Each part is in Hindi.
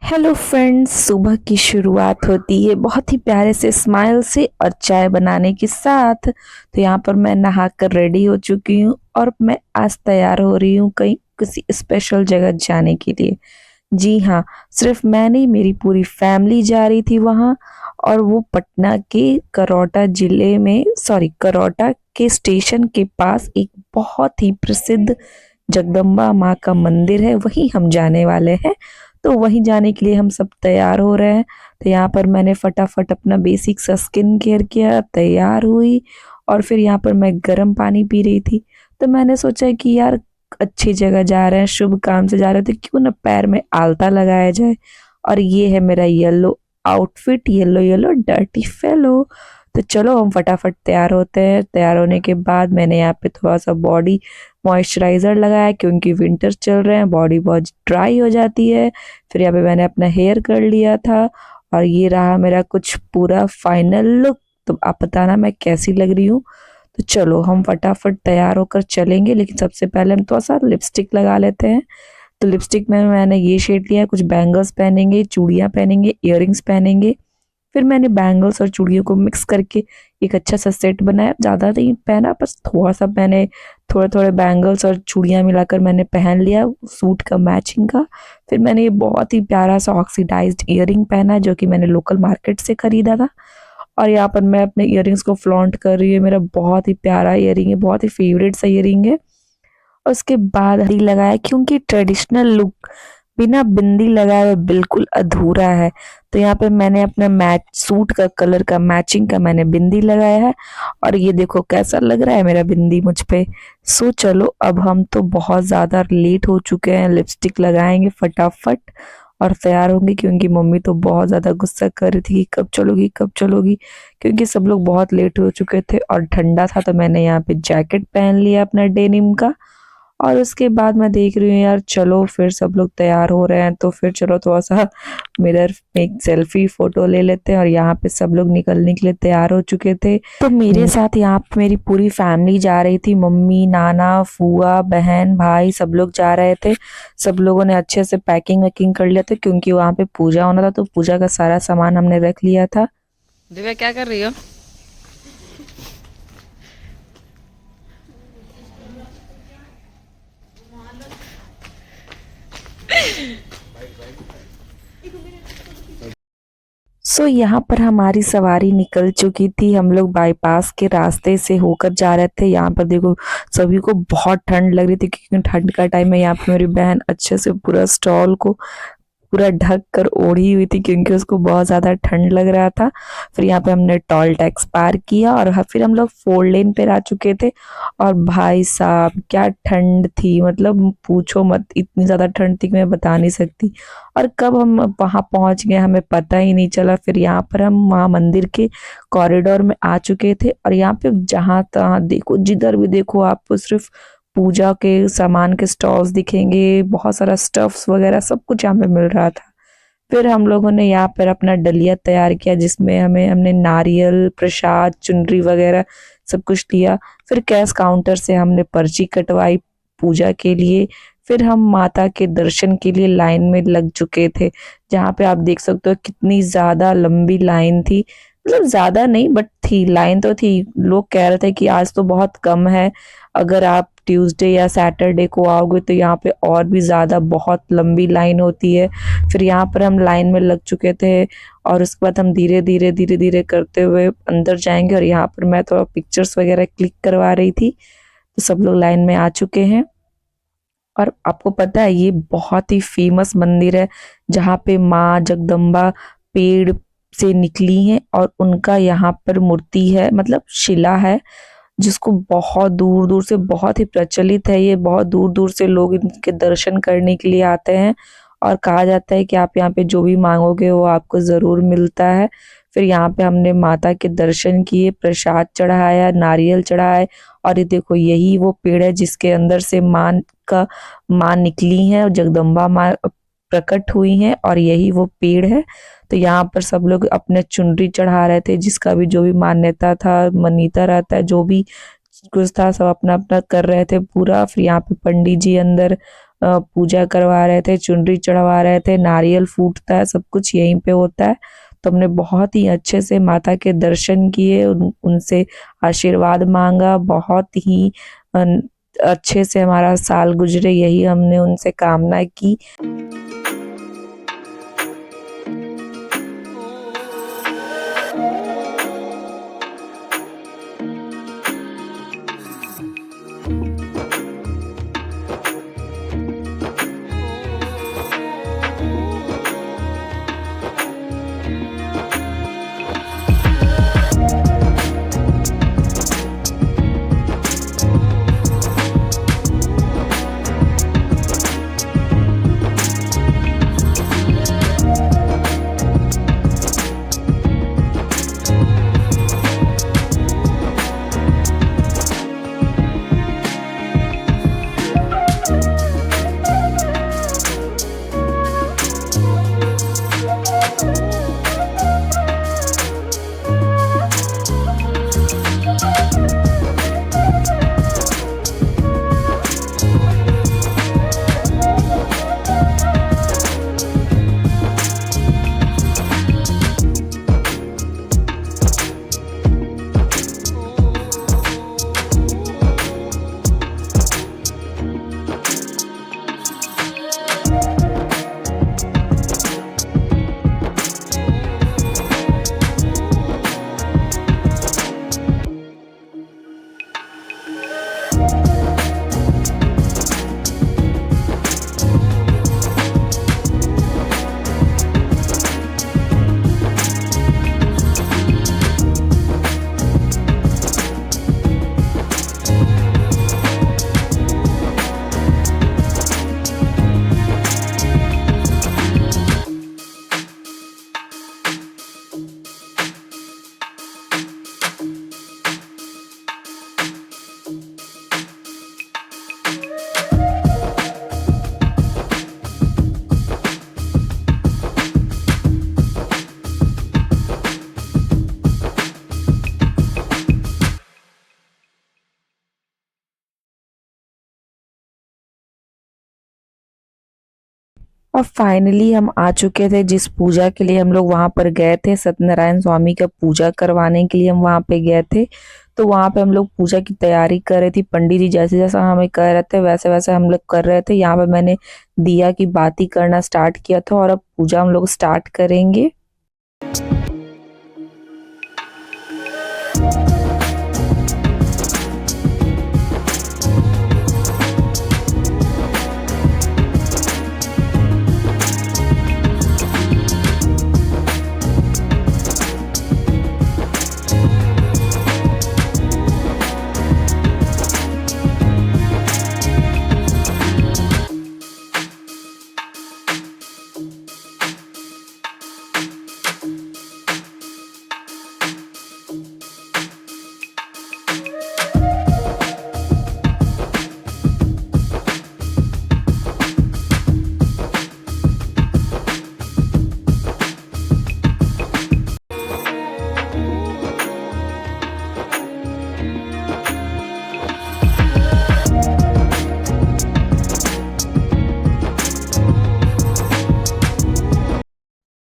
हेलो फ्रेंड्स, सुबह की शुरुआत होती है बहुत ही प्यारे से स्माइल से और चाय बनाने के साथ। तो यहाँ पर मैं नहाकर रेडी हो चुकी हूँ और मैं आज तैयार हो रही हूँ कहीं किसी स्पेशल जगह जाने के लिए। जी हाँ, सिर्फ मैं नहीं, मेरी पूरी फैमिली जा रही थी वहाँ। और वो पटना के करौटा जिले में, सॉरी, करौटा के स्टेशन के पास एक बहुत ही प्रसिद्ध जगदम्बा माँ का मंदिर है, वहीं हम जाने वाले हैं। तो वहीं जाने के लिए हम सब तैयार हो रहे हैं। तो यहाँ पर मैंने फटाफट अपना बेसिक सा स्किन केयर किया, तैयार हुई। और फिर यहाँ पर मैं गर्म पानी पी रही थी। तो मैंने सोचा कि यार, अच्छी जगह जा रहे हैं, शुभ काम से जा रहे हैं, तो क्यों ना पैर में आलता लगाया जाए। और ये है मेरा yellow outfit, yellow yellow dirty fellow. तो चलो हम फटाफट तैयार होते हैं। तैयार होने के बाद मैंने यहाँ पे थोड़ा सा बॉडी मॉइस्चराइज़र लगाया, क्योंकि विंटर चल रहे हैं, बॉडी बहुत ड्राई हो जाती है। फिर यहाँ पे मैंने अपना हेयर कर लिया था। और ये रहा मेरा कुछ पूरा फाइनल लुक। तो आप बताना मैं कैसी लग रही हूँ। तो चलो हम फटाफट तैयार होकर चलेंगे, लेकिन सबसे पहले हम थोड़ा सा लिपस्टिक लगा लेते हैं। तो लिपस्टिक में मैंने ये शेड लिया है, कुछ बैंगल्स पहनेंगे, चूड़ियाँ पहनेंगे, इयररिंग्स पहनेंगे। फिर मैंने बैंगल्स और चूड़ियों को मिक्स करके एक अच्छा सा सेट बनाया। ज़्यादा नहीं पहना, बस थोड़ा सा मैंने थोड़े थोड़े बैंगल्स और चूड़ियाँ मिलाकर मैंने पहन लिया सूट का मैचिंग का। फिर मैंने ये बहुत ही प्यारा सा ऑक्सीडाइज्ड ईयरिंग पहना, जो कि मैंने लोकल मार्केट से खरीदा था। और यहाँ पर मैं अपने ईयरिंग्स को फ्लॉन्ट कर रही हूँ। मेरा बहुत ही प्यारा ईयरिंग है, बहुत ही फेवरेट सा ईयरिंग है। और उसके बाद हल्दी लगाया, क्योंकि ट्रेडिशनल लुक बिना बिंदी लगाए हुए बिल्कुल अधूरा है। तो यहाँ पे मैंने अपने मैच सूट का कलर का मैचिंग का मैंने बिंदी लगाया है। और ये देखो कैसा लग रहा है मेरा बिंदी मुझ पे। सो चलो, अब हम तो बहुत ज़्यादा लेट हो चुके हैं, लिपस्टिक लगाएंगे फटाफट और तैयार होंगे, क्योंकि मम्मी तो बहुत ज़्यादा गुस्सा कर रही थी कि कब चलोगी कब चलोगी, क्योंकि सब लोग बहुत लेट हो चुके थे और ठंडा था। तो मैंने यहाँ पे जैकेट पहन लिया अपना डेनिम का। और उसके बाद मैं देख रही हूँ यार, चलो फिर सब लोग तैयार हो रहे हैं, तो फिर चलो थोड़ा सा मिरर में एक सेल्फी फोटो ले लेते हैं। और यहाँ पे सब लोग निकलने के लिए तैयार हो चुके थे। तो मेरे साथ यहाँ पे मेरी पूरी फैमिली जा रही थी, मम्मी, नाना, फूआ, बहन, भाई, सब लोग जा रहे थे। सब लोगों ने अच्छे से पैकिंग वैकिंग कर लिया था, क्योंकि वहाँ पे पूजा होना था, तो पूजा का सारा सामान हमने रख लिया था। दिव्या क्या कर रही हो? यहाँ पर हमारी सवारी निकल चुकी थी। हम लोग बाईपास के रास्ते से होकर जा रहे थे। यहाँ पर देखो, सभी को बहुत ठंड लग रही थी, क्योंकि ठंड का टाइम है। यहाँ पे मेरी बहन अच्छे से पूरा स्टॉल को पूरा ढक कर ओढ़ी हुई थी, क्योंकि उसको बहुत ज़्यादा ठंड लग रहा था। फिर यहाँ पे हमने टोल टैक्स पार किया और फिर हम लोग 4 लेन पर आ चुके थे। और भाई साहब क्या ठंड थी, मतलब पूछो मत, इतनी ज़्यादा ठंड थी कि मैं बता नहीं सकती। और कब हम वहाँ पहुँच गए हमें पता ही नहीं चला। फिर यहाँ पर हम वहाँ मंदिर के कॉरिडोर में आ चुके थे। और यहाँ पे जहाँ तहाँ देखो, जिधर भी देखो आपको सिर्फ पूजा के सामान के स्टॉल्स दिखेंगे, बहुत सारा स्टफ्स वगैरह सब कुछ यहाँ पे मिल रहा था। फिर हम लोगों ने यहाँ पर अपना डलिया तैयार किया, जिसमें हमने नारियल, प्रसाद, चुनरी वगैरह सब कुछ लिया। फिर कैश काउंटर से हमने पर्ची कटवाई पूजा के लिए। फिर हम माता के दर्शन के लिए लाइन में लग चुके थे, जहाँ पे आप देख सकते हो कितनी ज़्यादा लंबी लाइन थी। मतलब ज़्यादा नहीं, बट थी, लाइन तो थी। लोग कह रहे थे कि आज तो बहुत कम है, अगर आप ट्यूसडे या सैटरडे को आओगे तो यहाँ पे और भी ज़्यादा बहुत लंबी लाइन होती है। फिर यहाँ पर हम लाइन में लग चुके थे। और उसके बाद हम धीरे धीरे धीरे धीरे करते हुए अंदर जाएंगे। और यहाँ पर मैं थोड़ा पिक्चर्स वगैरह क्लिक करवा रही थी। तो सब लोग लाइन में आ चुके हैं। और आपको पता है, ये बहुत ही फेमस मंदिर है, जहाँ पे माँ जगदम्बा पेड़ से निकली हैं और उनका यहाँ पर मूर्ति है, मतलब शिला है, जिसको बहुत दूर दूर से, बहुत ही प्रचलित है ये, बहुत दूर दूर से लोग इनके दर्शन करने के लिए आते हैं। और कहा जाता है कि आप यहाँ पे जो भी मांगोगे वो आपको ज़रूर मिलता है। फिर यहाँ पे हमने माता के दर्शन किए, प्रसाद चढ़ाया, नारियल चढ़ाए। और ये देखो, यही वो पेड़ है जिसके अंदर से माँ निकली है और जगदम्बा माँ प्रकट हुई हैं, और यही वो पेड़ है। तो यहाँ पर सब लोग अपने चुनरी चढ़ा रहे थे, जिसका भी जो भी मान्यता था, मनीता रहता है, जो भी कुछ था, सब अपना अपना कर रहे थे पूरा। फिर यहाँ पे पंडित जी अंदर पूजा करवा रहे थे, चुनरी चढ़वा रहे थे, नारियल फूटता है, सब कुछ यहीं पे होता है। तो हमने बहुत ही अच्छे से माता के दर्शन किए, उनसे आशीर्वाद मांगा, बहुत ही अच्छे से हमारा साल गुजरे, यही हमने उनसे कामना की। और फाइनली हम आ चुके थे जिस पूजा के लिए हम लोग वहां पर गए थे, सत्यनारायण स्वामी का पूजा करवाने के लिए हम वहां पे गए थे। तो वहां पे हम लोग पूजा की तैयारी कर रहे थे, पंडित जी जैसे जैसा हमें कह रहे थे वैसे वैसे हम लोग कर रहे थे। यहाँ पे मैंने दिया की बाती करना स्टार्ट किया था और अब पूजा हम लोग स्टार्ट करेंगे।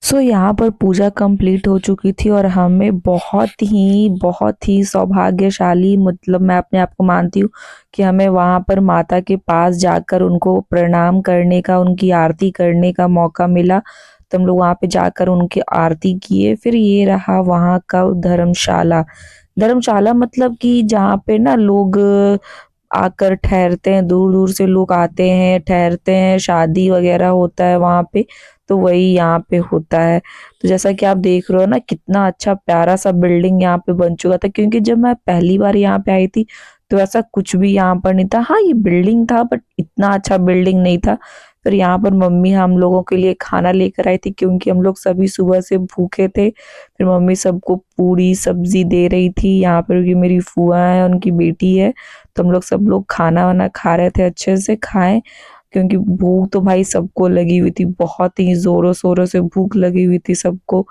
सो यहाँ पर पूजा कंप्लीट हो चुकी थी और हमें बहुत ही सौभाग्यशाली, मतलब मैं अपने आप को मानती हूँ कि हमें वहाँ पर माता के पास जाकर उनको प्रणाम करने का, उनकी आरती करने का मौका मिला। तो हम लोग वहाँ पे जाकर उनकी आरती किए। फिर ये रहा वहाँ का धर्मशाला। धर्मशाला मतलब कि जहाँ पे ना लोग आकर ठहरते हैं, दूर दूर से लोग आते हैं, ठहरते हैं, शादी वगैरह होता है वहाँ पे। तो वही यहाँ पे होता है। तो जैसा कि आप देख रहे हो ना, कितना अच्छा प्यारा सा बिल्डिंग यहाँ पे बन चुका था। क्योंकि जब मैं पहली बार यहाँ पे आई थी तो ऐसा कुछ भी यहाँ पर नहीं था। हाँ, ये बिल्डिंग था बट इतना अच्छा बिल्डिंग नहीं था। फिर यहाँ पर मम्मी हम लोगों के लिए खाना लेकर आई थी क्योंकि हम लोग सभी सुबह से भूखे थे। फिर मम्मी सबको पूरी सब्जी दे रही थी। यहाँ पर की मेरी फूआ है, उनकी बेटी है। तो हम लोग सब लोग खाना वाना खा रहे थे, अच्छे से खाएं क्योंकि भूख तो भाई सबको लगी हुई थी, बहुत ही जोरों शोरों से भूख लगी हुई थी सबको।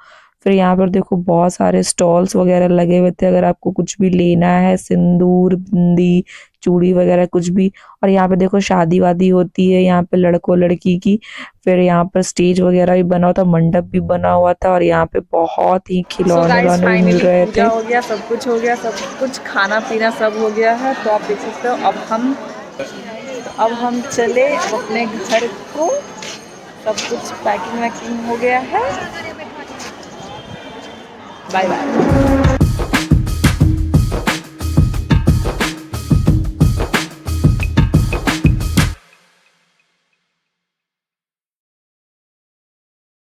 फिर यहाँ पर देखो बहुत सारे स्टॉल्स वगैरह लगे हुए थे, अगर आपको कुछ भी लेना है, सिंदूर, बिंदी, चूड़ी वगैरह कुछ भी। और यहाँ पे देखो शादी वादी होती है यहाँ पे लड़कों लड़की की। फिर यहाँ पर स्टेज वगैरह भी बना हुआ था, मंडप भी बना हुआ था, और यहाँ पे बहुत ही खिलौने उलौने भी मिल रहे पूजा थे। हो गया, सब कुछ हो गया, सब कुछ खाना पीना सब हो गया है। तो आप देख सकते हो अब हम चले अब अपने घर को। सब कुछ पैकिंग वैकिंग हो गया है। Bye bye.